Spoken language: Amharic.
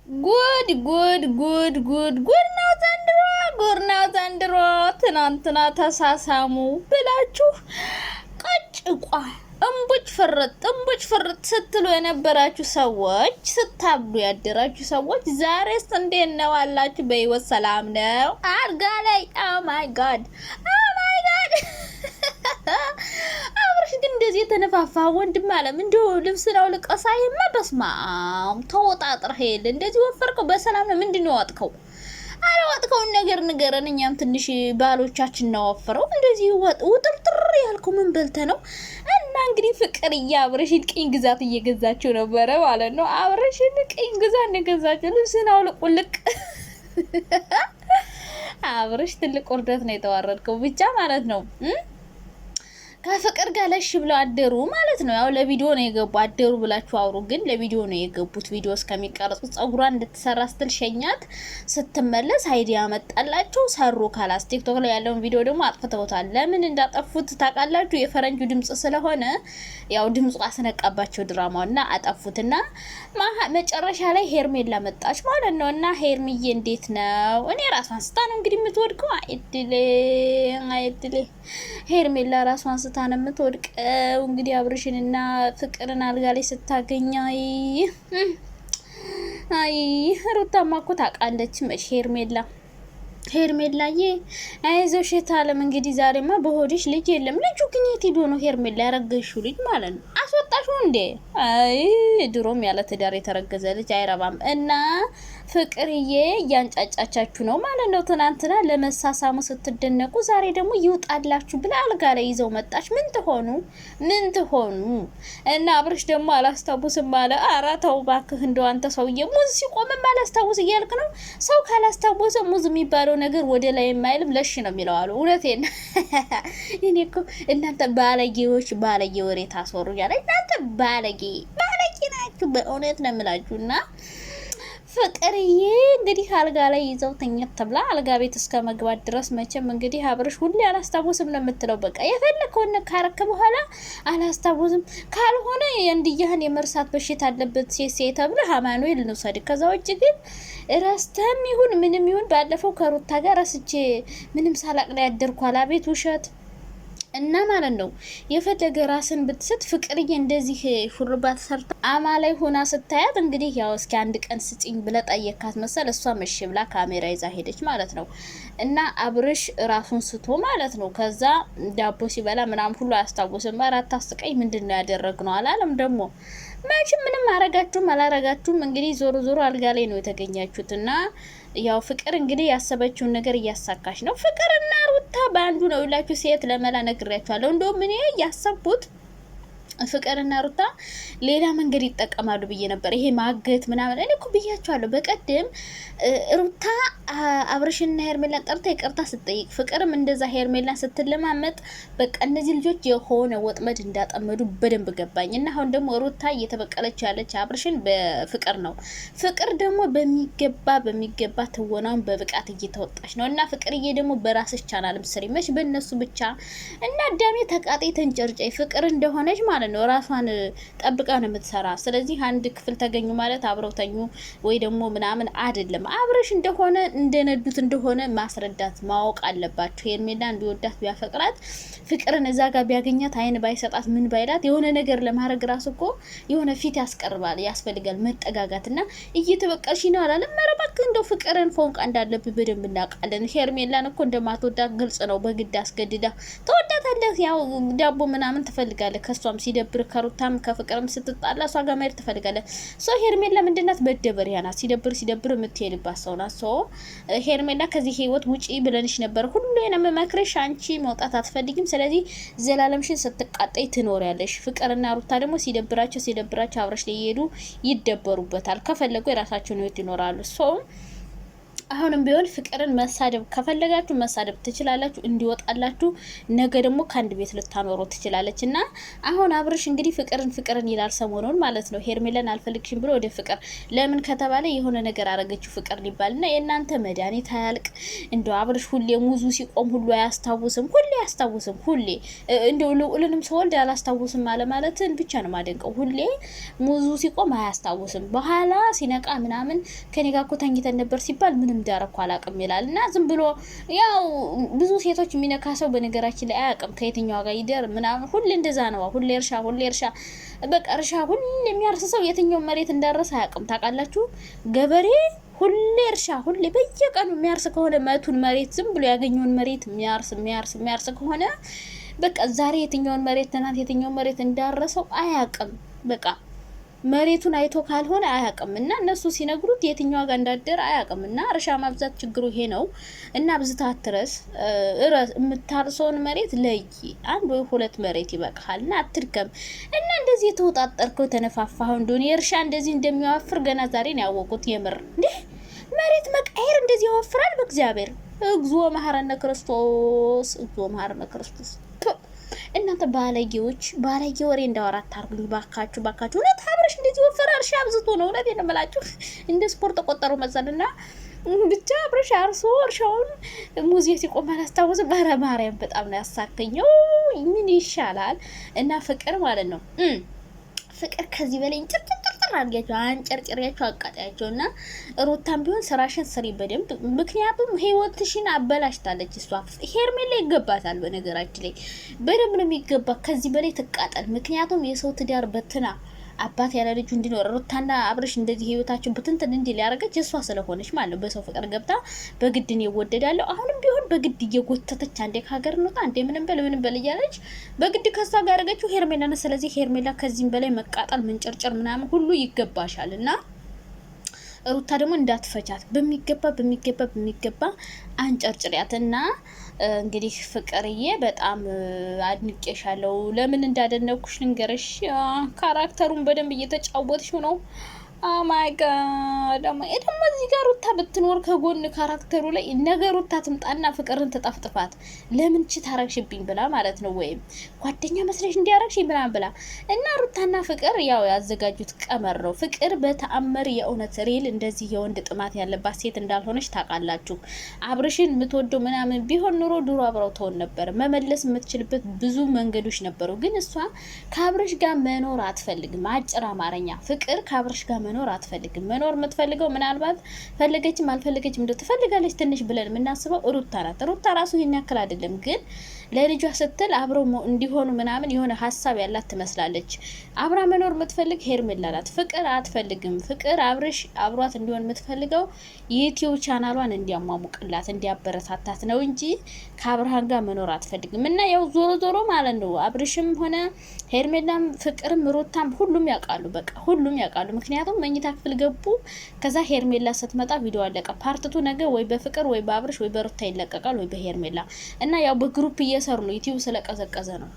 ጉድ ነው ዘንድሮ፣ ጉድ ነው ዘንድሮ። ትናንትና ተሳሳሙ ብላችሁ ቀጭቋ እምቡጭ ፍርጥ ስትሉ የነበራችሁ ሰዎች፣ ስታብዱ ያደራችሁ ሰዎች ዛሬስ እንዴት ነው አላችሁ? በህይወት ሰላም ነው? አልጋ ላይ ኦ ማይ ጋድ አብረሽ ግን እንደዚህ የተነፋፋ ወንድም አለም እንደው ልብስ ነው ልቀሳይማ። በስማም ተወጣጥረህ የለ እንደዚህ ወፈርከው። በሰላም ነው? ምንድን ነው ዋጥከው? አረ ዋጥከውን ነገር ንገረን። እኛም ትንሽ ባሎቻችን ነው ወፈረው እንደዚህ ውጥርጥር ያልከው ምን በልተ ነው? እና እንግዲህ ፍቅር አብረሽን ቅኝ ግዛት እየገዛችሁ ነበረ ማለት ነው። አብረሽን ቅኝ ግዛት እንደገዛችሁ ልብስን አውልቁልቅ። አብረሽ ትልቅ ውርደት ነው የተዋረድከው ብቻ ማለት ነው። ከፍቅር ጋር ለሽ ብለው አደሩ ማለት ነው። ያው ለቪዲዮ ነው የገቡ። አደሩ ብላችሁ አውሩ፣ ግን ለቪዲዮ ነው የገቡት። ቪዲዮ እስከሚቀርጹ ጸጉሯን እንድትሰራ ስትል ሸኛት። ስትመለስ አይዲያ መጣላቸው ሰሩ። ካላስ ቲክቶክ ላይ ያለውን ቪዲዮ ደግሞ አጥፍተውታል። ለምን እንዳጠፉት ታውቃላችሁ? የፈረንጁ ድምጽ ስለሆነ ያው ድምጹ አስነቃባቸው ድራማውና አጠፉትና መጨረሻ ላይ ሄርሜላ መጣች ማለት ነው። እና ሄርሚዬ እንዴት ነው? እኔ ራሷን ስታ ነው እንግዲህ የምትወድቀው። አይድሌ ሄርሜላ ራሷን ስታ ነው የምትወድቀው። እንግዲህ አብርሽንና ፍቅርን አልጋ ላይ ስታገኛ አይ ሩታማ እኮ ታውቃለች መች ሄርሜላዬ አይዞሽ የታለም። እንግዲህ ዛሬማ በሆድሽ ልጅ የለም። ልጁ ግን የት ሄዶ ነው? ሄርሜላ ያረገሽው ልጅ ማለት ነው። አስወጣሽው እንዴ? አይ ድሮም ያለ ትዳር የተረገዘ ልጅ አይረባም። እና ፍቅርዬ እያንጫጫቻችሁ ነው ማለት ነው። ትናንትና ለመሳሳሙ ስትደነቁ ዛሬ ደግሞ ይውጣላችሁ ብላ አልጋ ላይ ይዘው መጣች። ምን ትሆኑ? እና አብርሽ ደግሞ አላስታውስም አለ። ኧረ ተው እባክህ እንደው አንተ ሰውዬ ሙዝ ሲቆምም አላስታውስ እያልክ ነው። ሰው ካላስታወሰ ሙዝ የሚባለው ነገር ወደ ላይ የማይልም ለሽ ነው የሚለው አሉ። እውነቴን እኔ እኮ እናንተ ባለጌዎች ባለጌ ወሬ ታስወሩ ያለ እናንተ ባለጌ ናችሁ። በእውነት ነው የምላችሁ። እና ፍቅርዬ እንግዲህ አልጋ ላይ ይዘው ተኛት ተብላ አልጋ ቤት እስከ መግባት ድረስ መቼም እንግዲህ አብርሽ ሁሌ አላስታውስም ነው የምትለው። በቃ የፈለከውን ካረክ በኋላ አላስታውስም ካልሆነ የእንዲያህን የመርሳት በሽታ አለበት ሴሴ ተብለ አማኑኤል እንውሰድ። ከዛ ውጭ ግን ረስተም ይሁን ምንም ይሁን ባለፈው ከሩታ ጋር ረስቼ ምንም ሳላቅ ላይ ያደርኩ አላቤት ውሸት እና ማለት ነው። የፈለገ ራስን ብትስት ፍቅርዬ እንደዚህ ሹርባ ተሰርታ አማ ላይ ሆና ስታያት እንግዲህ ያው እስኪ አንድ ቀን ስጪኝ ብለ ጠየካት መሰል እሷ መሽ ብላ ካሜራ ይዛ ሄደች ማለት ነው። እና አብርሽ ራሱን ስቶ ማለት ነው። ከዛ ዳቦ ሲበላ ምናምን ሁሉ አያስታውስም። አራት አስቀኝ ምንድነው ያደረግነው አላለም ደግሞ መቼም ምንም አረጋችሁም አላረጋችሁም እንግዲህ ዞሮ አልጋ ላይ ነው የተገኛችሁት። እና ያው ፍቅር እንግዲህ ያሰበችውን ነገር እያሳካች ነው። ፍቅርና ሩታ በአንዱ ነው ይላችሁ ሴት ለመላ ነግሬያችኋለሁ። እንደውም እኔ ያሰብኩት ፍቅርና ሩታ ሌላ መንገድ ይጠቀማሉ ብዬ ነበር። ይሄ ማገት ምናምን እኔ እኮ ብያቸዋለሁ በቀደም። ሩታ አብርሽና ሄርሜላን ጠርታ ይቅርታ ስትጠይቅ፣ ፍቅርም እንደዛ ሄርሜላን ስትለማመጥ በቃ እነዚህ ልጆች የሆነ ወጥመድ እንዳጠመዱ በደንብ ገባኝ። እና አሁን ደግሞ ሩታ እየተበቀለች ያለች አብርሽን በፍቅር ነው። ፍቅር ደግሞ በሚገባ ትወናውን በብቃት እየተወጣች ነው። እና ፍቅርዬ ደግሞ በራስሽ ቻናልም ስሪ መች በእነሱ ብቻ እና አዳሜ ተቃጤ ተንጨርጨይ ፍቅር እንደሆነች ማለት ነው። ራሷን ጠብቃ ነው የምትሰራ። ስለዚህ አንድ ክፍል ተገኙ ማለት አብረው ተኙ ወይ ደግሞ ምናምን አይደለም። አብረሽ እንደሆነ እንደነዱት እንደሆነ ማስረዳት ማወቅ አለባቸው። ሄርሜላ እንዲወዳት ቢያፈቅራት ፍቅርን እዛ ጋር ቢያገኛት አይን ባይሰጣት ምን ባይላት የሆነ ነገር ለማድረግ ራሱ እኮ የሆነ ፊት ያስፈልጋል መጠጋጋትና እየተበቀልሽ ነው አላለም። መረባክ እንደው ፍቅርን ፎንቃ እንዳለብህ በደንብ እናውቃለን። ሄርሜላን እኮ እንደማትወዳት ግልጽ ነው። በግድ አስገድዳ ተወዳታለህ። ያው ዳቦ ምናምን ትፈልጋለህ ከሷም ሲደብር ከሩታም ከፍቅርም ስትጣላ እሷ ጋር ማየት ትፈልጋለህ። ሶ ሄርሜላ ምንድናት? በደበሪያ ናት። ሲደብር የምትሄድባት ሰው ናት። ሶ ሄርሜላ ከዚህ ህይወት ውጪ ብለንሽ ነበር። ሁሉንም መክረሽ አንቺ መውጣት አትፈልጊም። ስለዚህ ዘላለምሽን ስትቃጠይ ትኖሪያለሽ። ፍቅርና ሩታ ደግሞ ሲደብራቸው አብረሽ ላይ ይሄዱ ይደበሩበታል። ከፈለጉ የራሳቸውን ህይወት ይኖራሉ። ሶ አሁንም ቢሆን ፍቅርን መሳደብ ከፈለጋችሁ መሳደብ ትችላላችሁ፣ እንዲወጣላችሁ። ነገ ደግሞ ከአንድ ቤት ልታኖሩ ትችላለች። እና አሁን አብርሽ እንግዲህ ፍቅርን ይላል ሰሞኑን ማለት ነው። ሄርሜላን አልፈልግሽም ብሎ ወደ ፍቅር ለምን ከተባለ የሆነ ነገር አረገችው ፍቅር ሊባልና የእናንተ መድኃኒት አያልቅ። እንደው አብርሽ ሁሌ ሙዙ ሲቆም ሁሉ አያስታውስም፣ ሁሌ እንደው ልዑልንም ሰወልድ አላስታውስም ማለትን ብቻ ነው ማደንቀው። ሁሌ ሙዙ ሲቆም አያስታውስም፣ በኋላ ሲነቃ ምናምን ከኔ ጋር እኮ ተኝተን ነበር ሲባል ምንም እንዳረኩ አላቅም ይላል። እና ዝም ብሎ ያው ብዙ ሴቶች የሚነካ ሰው በነገራችን ላይ አያቅም ከየትኛው ጋር ይደር ምናምን። ሁሌ እንደዛ ነው። ሁሌ እርሻ በቃ እርሻ ሁሌ የሚያርስ ሰው የትኛው መሬት እንዳረሰ አያቅም። ታውቃላችሁ ገበሬ ሁሌ እርሻ ሁሌ በየቀኑ የሚያርስ ከሆነ መቱን መሬት ዝም ብሎ ያገኘውን መሬት የሚያርስ ከሆነ በቃ ዛሬ የትኛውን መሬት ትናንት የትኛውን መሬት እንዳረሰው አያቅም። በቃ መሬቱን አይቶ ካልሆነ አያቅም። እና እነሱ ሲነግሩት የትኛው ጋር እንዳደረ አያቅም። እና እርሻ ማብዛት ችግሩ ይሄ ነው። እና ብዝታ አትረስ የምታርሰውን መሬት ለይ፣ 1 ወይ 2 መሬት ይበቃል። እና አትድከም። እና እንደዚህ የተወጣጠርከው ተነፋፋው እንደሆነ የእርሻ እንደዚህ እንደሚያወፍር ገና ዛሬ ነው ያወቁት። የምር እንዴ መሬት መቀየር እንደዚህ ያወፍራል? በእግዚአብሔር እግዚኦ መሐረነ ክርስቶስ፣ እግዚኦ መሐረነ ክርስቶስ። እናንተ ባለጌ ወሬ እንዳወራት ታርጉኝ ባካችሁ። እውነት አብርሽ እንደዚህ ወፈራ እርሻ አብዝቶ ነው። እውነት የነመላችሁ እንደ ስፖርት ተቆጠሩ መሰልና ብቻ አብርሽ አርሶ እርሻውን ሙዚየም ሲቆም አላስታውስም። ማርያም በጣም ነው ያሳከኘው። ምን ይሻላል? እና ፍቅር ማለት ነው ፍቅር ከዚህ በላይ አድርጋቸው አንጨርጭሪያቸው አቃጣያቸው። እና ሩታም ቢሆን ስራሽን ስሪ በደንብ። ምክንያቱም ህይወትሽን አበላሽታለች እሷ። ሄርሜላ ይገባታል፣ በነገራችን ላይ በደንብ ነው የሚገባ። ከዚህ በላይ ትቃጠል። ምክንያቱም የሰው ትዳር በትና አባት ያለ ልጁ እንዲኖር ሩታና አብርሽ እንደዚህ ህይወታቸው ብትንትን እንዲል ያደረገች እሷ ስለሆነች ማለት ነው። በሰው ፍቅር ገብታ በግድን ይወደዳለሁ። አሁንም ቢሆን በግድ እየጎተተች አንዴ ከሀገር ነው አንዴ ምንም በል እያለች በግድ ከሷ ጋር ያደረገችው ሄርሜላ ነው። ስለዚህ ሄርሜላ ከዚህም በላይ መቃጠል ምንጨርጨር ምናምን ሁሉ ይገባሻል። እና ሩታ ደግሞ እንዳትፈቻት በሚገባ አንጨርጭሪያት። እና እንግዲህ ፍቅርዬ በጣም አድንቄሻለሁ። ለምን እንዳደነኩሽ ልንገርሽ። ካራክተሩን በደንብ እየተጫወትሽ ነው። ኦ ማይ ጋድ ደግሞ እዚህ ጋር ሩታ ብትኖር ከጎን ካራክተሩ ላይ ነገ ሩታ ትምጣና ፍቅርን ተጣፍጥፋት ለምን ቺ ታረግሽብኝ ብላ ማለት ነው። ወይም ጓደኛ መስለሽ እንዲያረግሽ ብላ እና ሩታና ፍቅር ያው ያዘጋጁት ቀመር ነው። ፍቅር በተአምር የእውነት ሪል እንደዚህ የወንድ ጥማት ያለባት ሴት እንዳልሆነች ታውቃላችሁ። አብርሽን የምትወደው ምናምን ቢሆን ኑሮ ድሮ አብረው ተውን ነበር። መመለስ የምትችልበት ብዙ መንገዶች ነበሩ። ግን እሷ ከአብርሽ ጋር መኖር አትፈልግም። አጭር አማርኛ ፍቅር ከአብርሽ ጋር መኖር አትፈልግም። መኖር የምትፈልገው ምናልባት ፈለገችም አልፈለገችም እንደው ትፈልጋለች ትንሽ ብለን የምናስበው ሩታ ናት። ሩታ ራሱ ይሄን ያክል አይደለም፣ ግን ለልጇ ስትል አብረው እንዲሆኑ ምናምን የሆነ ሀሳብ ያላት ትመስላለች። አብራ መኖር የምትፈልግ ሄርሜላ ናት። ፍቅር አትፈልግም። ፍቅር አብርሽ አብሯት እንዲሆን የምትፈልገው ዩቲዩብ ቻናሏን እንዲያሟሙቅላት እንዲያበረታታት ነው እንጂ ከአብርሃን ጋር መኖር አትፈልግም። እና ያው ዞሮ ማለት ነው አብርሽም ሆነ ሄርሜላም ፍቅርም ሩታም ሁሉም ያውቃሉ። በቃ ሁሉም ያውቃሉ። ምክንያቱም መኝታ ክፍል ገቡ። ከዛ ሄርሜላ ስትመጣ ቪዲዮ አለቀ። ፓርትቱ ነገ ወይ በፍቅር ወይ በአብርሽ ወይ በሩታ ይለቀቃል ወይ በሄርሜላ። እና ያው በግሩፕ እየሰሩ ነው። ዩቲዩብ ስለቀዘቀዘ ነው።